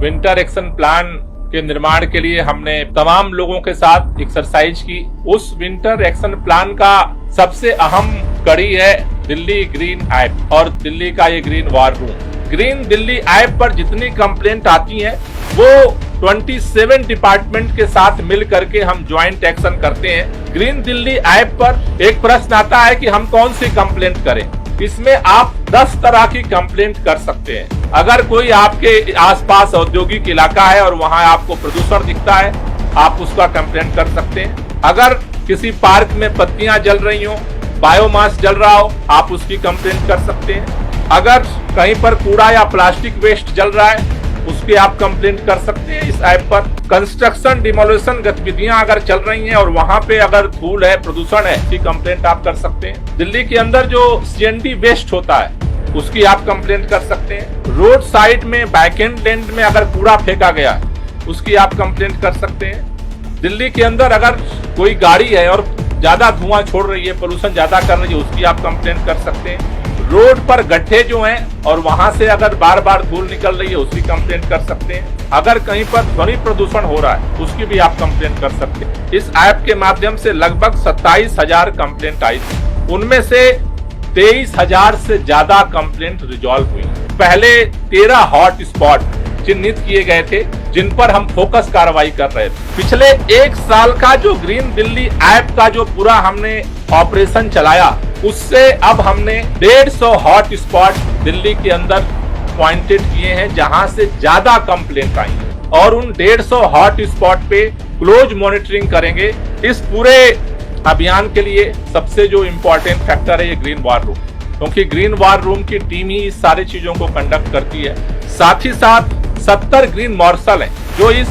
Winter action plan के निर्माण के लिए हमने तमाम लोगों के साथ एक्सरसाइज की। उस विंटर एक्शन प्लान का सबसे अहम कड़ी है दिल्ली ग्रीन ऐप और दिल्ली का ये green war room. Green Delhi app पर जितनी कंप्लेंट आती हैं वो 27 डिपार्टमेंट के साथ मिल करके हम ज्वाइंट एक्शन करते हैं। ग्रीन दिल्ली ऐप पर एक प्रश्न आता है कि हम कौन सी कंप्लेंट करें। इसमें आप 10 तरह की कंप्लेंट कर सकते हैं। अगर कोई आपके आसपास औद्योगिक इलाका है और वहां आपको प्रदूषण दिखता है, आप उसका कंप्लेंट कर सकते हैं। अगर किसी पार्क में पत्तियां जल रही हो, बायोमास जल रहा हो, आप उसकी कंप्लेंट कर सकते हैं। अगर कहीं पर कूड़ा या प्लास्टिक वेस्ट जल रहा है, उसकी आप कंप्लेंट कर सकते हैं इस ऐप पर। कंस्ट्रक्शन डिमोलिशन गतिविधियां अगर चल रही हैं और वहां पे अगर धूल है, प्रदूषण है, उसकी कंप्लेंट आप कर सकते हैं। दिल्ली के अंदर जो सीएनडी वेस्ट होता है उसकी आप कंप्लेंट कर सकते हैं। रोड साइड में बैकएंड लैंड में अगर कूड़ा फेंका गया है उसकी आप कंप्लेंट कर सकते हैं। दिल्ली के अंदर अगर कोई गाड़ी है और ज्यादा धुआं छोड़ रही है, पोल्यूशन ज्यादा कर रही है, उसकी आप कंप्लेंट कर सकते हैं। रोड पर गड्ढे जो हैं और वहां से अगर बार बार धूल निकल रही है उसकी कंप्लेंट कर सकते हैं। अगर कहीं पर ध्वनि प्रदूषण हो रहा है उसकी भी आप कंप्लेंट कर सकते हैं। इस ऐप के माध्यम से लगभग 27,000 कंप्लेंट आई थी। उनमें से 23,000 से ज्यादा कंप्लेंट रिजॉल्व हुई। पहले 13 हॉट स्पॉट चिन्हित किए गए थे जिन पर हम फोकस कार्रवाई कर रहे थे। पिछले 1 साल का जो ग्रीन दिल्ली ऐप का जो पूरा हमने ऑपरेशन चलाया, उससे अब हमने 150 हॉट स्पॉट दिल्ली के अंदर पॉइंटेड किए हैं जहां से ज्यादा कंप्लेंट आई है और उन 150 हॉट स्पॉट पे क्लोज मॉनिटरिंग करेंगे। इस पूरे अभियान के लिए सबसे जो इम्पोर्टेंट फैक्टर है ये ग्रीन वॉर रूम, क्योंकि ग्रीन वॉर रूम की टीम ही इस सारी चीजों को कंडक्ट करती है। साथ ही साथ 70 ग्रीन मार्शल हैं जो इस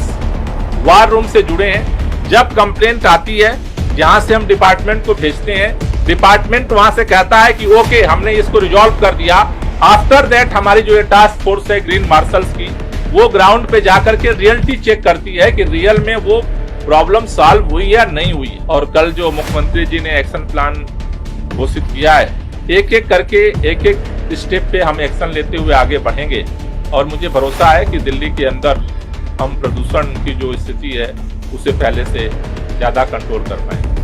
वॉर रूम से जुड़े हैं। जब कंप्लेंट आती है जहां से हम डिपार्टमेंट को भेजते हैं, डिपार्टमेंट वहां से कहता है कि ओके हमने इसको रिजॉल्व कर दिया। आफ्टर दैट हमारी जो टास्क फोर्स है ग्रीन मार्शल्स की, वो ग्राउंड पे जाकर के रियलिटी चेक करती है कि रियल में वो प्रॉब्लम सॉल्व हुई या नहीं हुई। और कल जो मुख्यमंत्री जी ने एक्शन प्लान घोषित किया है, एक एक करके एक एक स्टेप पे हम एक्शन लेते हुए आगे बढ़ेंगे और मुझे भरोसा है कि दिल्ली के अंदर हम प्रदूषण की जो स्थिति है उसे पहले से ज्यादा कंट्रोल कर पाएंगे।